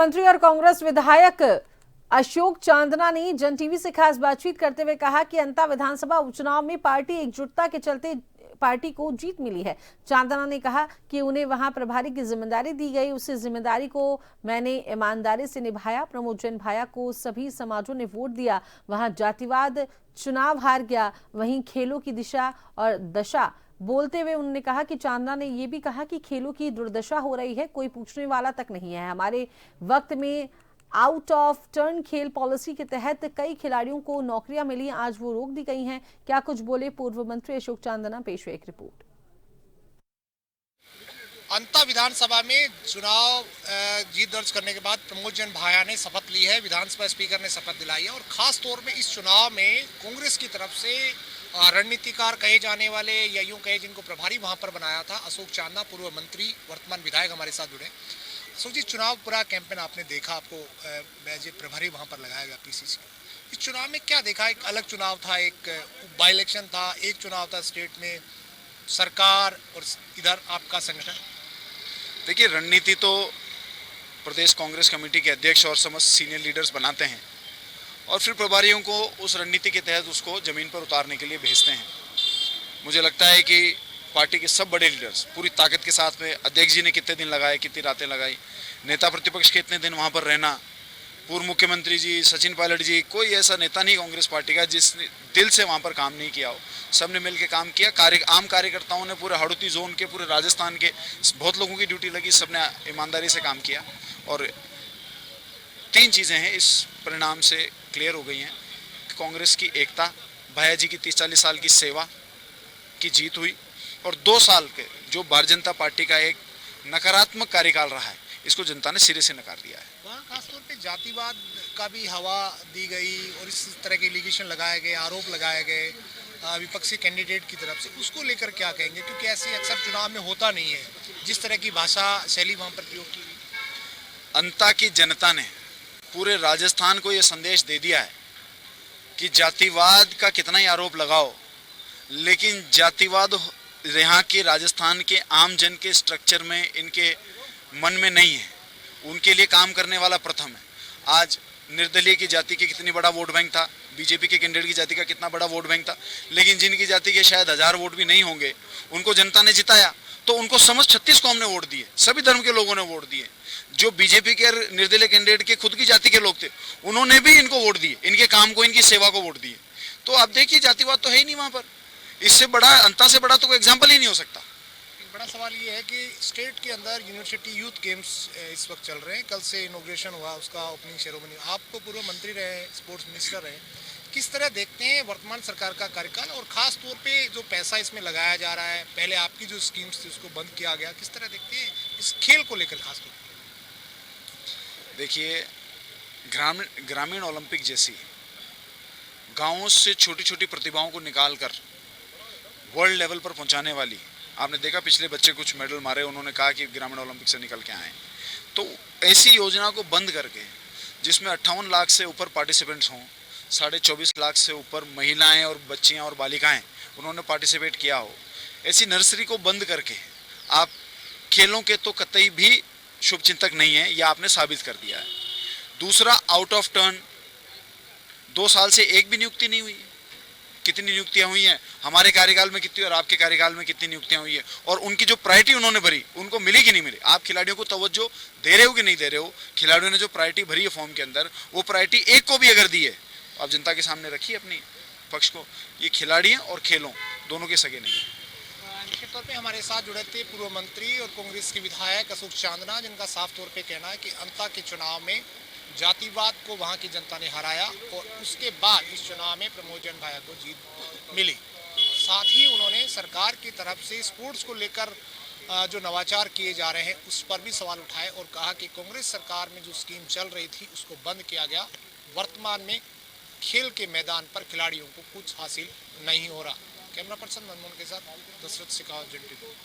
मंत्री और कांग्रेस विधायक अशोक चांदना ने जन टीवी से खास बातचीत करते हुए कहा कि अंता विधानसभा उपचुनाव में पार्टी एकजुटता के चलते पार्टी को जीत मिली है। चांदना ने कहा कि उन्हें वहां प्रभारी की जिम्मेदारी दी गई, उस जिम्मेदारी को मैंने ईमानदारी से निभाया। प्रमोद जैन भाया को सभी समाजों ने वोट दिया, वहां जातिवाद चुनाव हार गया। वहीं खेलों की दिशा और दशा बोलते हुए उन्होंने कहा कि चांदना ने यह भी कहा कि खेलों की दुर्दशा हो रही है, कोई पूछने वाला तक नहीं है। हमारे वक्त में आउट ऑफ टर्न खेल पॉलिसी के तहत कई खिलाड़ियों को नौकरियां मिली, आज वो रोक दी गई हैं। क्या कुछ बोले पूर्व मंत्री अशोक चांदना, पेश हुई एक रिपोर्ट। अंता विधानसभा में चुनाव जीत दर्ज करने के बाद प्रमोद जैन भाया ने शपथ ली है, विधानसभा स्पीकर ने शपथ दिलाई है। और खास तौर में इस चुनाव में कांग्रेस की तरफ से रणनीतिकार कहे जाने वाले या यूं कहे जिनको प्रभारी वहां पर बनाया था, अशोक चांदना पूर्व मंत्री वर्तमान विधायक हमारे साथ जुड़े। अशोक जी, चुनाव पूरा कैंपेन आपने देखा, आपको प्रभारी वहां पर लगाया गया पीसीसी। इस चुनाव में क्या देखा? एक अलग चुनाव था, एक बाई इलेक्शन था, एक चुनाव था स्टेट में, सरकार और इधर आपका संगठन। देखिए, रणनीति तो प्रदेश कांग्रेस कमेटी के अध्यक्ष और समस्त सीनियर लीडर्स बनाते हैं और फिर प्रभारियों को उस रणनीति के तहत उसको जमीन पर उतारने के लिए भेजते हैं। मुझे लगता है कि पार्टी के सब बड़े लीडर्स पूरी ताकत के साथ में, अध्यक्ष जी ने कितने दिन लगाए, कितनी रातें लगाई, नेता प्रतिपक्ष के इतने दिन वहाँ पर रहना, पूर्व मुख्यमंत्री जी, सचिन पायलट जी, कोई ऐसा नेता नहीं कांग्रेस पार्टी का जिसने दिल से वहाँ पर काम नहीं किया हो। सबने मिलकर काम किया। आम कार्यकर्ताओं ने पूरे हड़ौती जोन के, पूरे राजस्थान के बहुत लोगों की ड्यूटी लगी, सबने ईमानदारी से काम किया। और तीन चीज़ें हैं इस परिणाम से क्लियर हो गई हैं कि कांग्रेस की एकता, भैया जी की 30-40 साल की सेवा की जीत हुई, और 2 साल के जो भारतीय जनता पार्टी का एक नकारात्मक कार्यकाल रहा है, इसको जनता ने सिरे से नकार दिया है। वहाँ खासतौर पे जातिवाद का भी हवा दी गई और इस तरह के एलिगेशन लगाए गए, आरोप लगाए गए विपक्षी कैंडिडेट की तरफ से, उसको लेकर क्या कहेंगे? क्योंकि ऐसे अक्सर चुनाव में होता नहीं है, जिस तरह की भाषा शैली वहाँ पर प्रयोग की गई। अंता की जनता ने पूरे राजस्थान को ये संदेश दे दिया है कि जातिवाद का कितना ही आरोप लगाओ, लेकिन जातिवाद यहाँ के राजस्थान के आम जन के स्ट्रक्चर में, इनके मन में नहीं है। उनके लिए काम करने वाला प्रथम है। आज निर्दलीय की जाति के कितनी बड़ा वोट बैंक था, बीजेपी के कैंडिडेट की जाति का कितना बड़ा वोट बैंक था, लेकिन जिनकी जाति के शायद 1000 वोट भी नहीं होंगे, उनको जनता ने जिताया। तो उनको समझ 36 को हमने वोट दिए, सभी धर्म के लोगों ने वोट दिए। जो बीजेपी के निर्दलीय कैंडिडेट के खुद की जाति के लोग थे, उन्होंने भी इनको वोट दिए, इनके काम को, इनकी सेवा को वोट दिए। तो आप देखिए, जातिवाद तो है ही नहीं वहां पर। इससे बड़ा, अंता से बड़ा तो कोई एग्जाम्पल ही नहीं हो सकता। एक बड़ा सवाल ये है कि स्टेट के अंदर यूनिवर्सिटी यूथ गेम्स इस वक्त चल रहे हैं, कल से इनॉग्रेशन हुआ, उसका ओपनिंग सेरेमनी। आप तो पूर्व मंत्री रहे, स्पोर्ट्स मिनिस्टर रहे, किस तरह देखते हैं वर्तमान सरकार का कार्यकाल और खास तौर पे जो पैसा इसमें लगाया जा रहा है, पहले आपकी जो स्कीम्स थी उसको बंद किया गया, किस तरह देखते हैं इस खेल को लेकर खास तौर पर? देखिए, ग्रामीण ओलंपिक जैसी गांवों से छोटी छोटी प्रतिभाओं को निकाल कर वर्ल्ड लेवल पर पहुंचाने वाली, आपने देखा पिछले बच्चे कुछ मेडल मारे, उन्होंने कहा कि ग्रामीण ओलंपिक से निकल के आए। तो ऐसी योजना को बंद करके, जिसमें 58 लाख से ऊपर पार्टिसिपेंट्स हों, 24.5 लाख से ऊपर महिलाएं और बच्चियां और बालिकाएं उन्होंने पार्टिसिपेट किया हो, ऐसी नर्सरी को बंद करके आप खेलों के तो कतई भी शुभचिंतक नहीं है, यह आपने साबित कर दिया है। दूसरा, आउट ऑफ टर्न 2 साल से एक भी नियुक्ति नहीं हुई है। कितनी नियुक्तियां हुई हैं हमारे कार्यकाल में, कितनी, और आपके कार्यकाल में कितनी नियुक्तियां हुई है, और उनकी जो प्रायोरिटी उन्होंने भरी, उनको मिली कि नहीं मिली? आप खिलाड़ियों को तवज्जो दे रहे हो कि नहीं दे रहे हो? खिलाड़ियों ने जो प्रायोरिटी भरी है फॉर्म के अंदर, वो प्रायोरिटी एक को भी अगर दी है, आप जनता के सामने रखिए अपनी पक्ष को। ये खिलाड़ी और खेलों दोनों के सगे नहीं। निश्चित तौर पे हमारे साथ जुड़े थे पूर्व मंत्री और कांग्रेस के विधायक अशोक चांदना, जिनका साफ तौर पे कहना है कि अंता के चुनाव में जातिवाद को वहां की जनता ने हराया और उसके बाद इस चुनाव में प्रमोद जैन भाया को जीत मिली। साथ ही उन्होंने सरकार की तरफ से स्पोर्ट्स को लेकर जो नवाचार किए जा रहे हैं उस पर भी सवाल उठाए और कहा कि कांग्रेस सरकार में जो स्कीम चल रही थी उसको बंद किया गया, वर्तमान में खेल के मैदान पर खिलाड़ियों को कुछ हासिल नहीं हो रहा। कैमरा पर्सन मनमोहन के साथ दशरथ शेखावत, जन टीवी।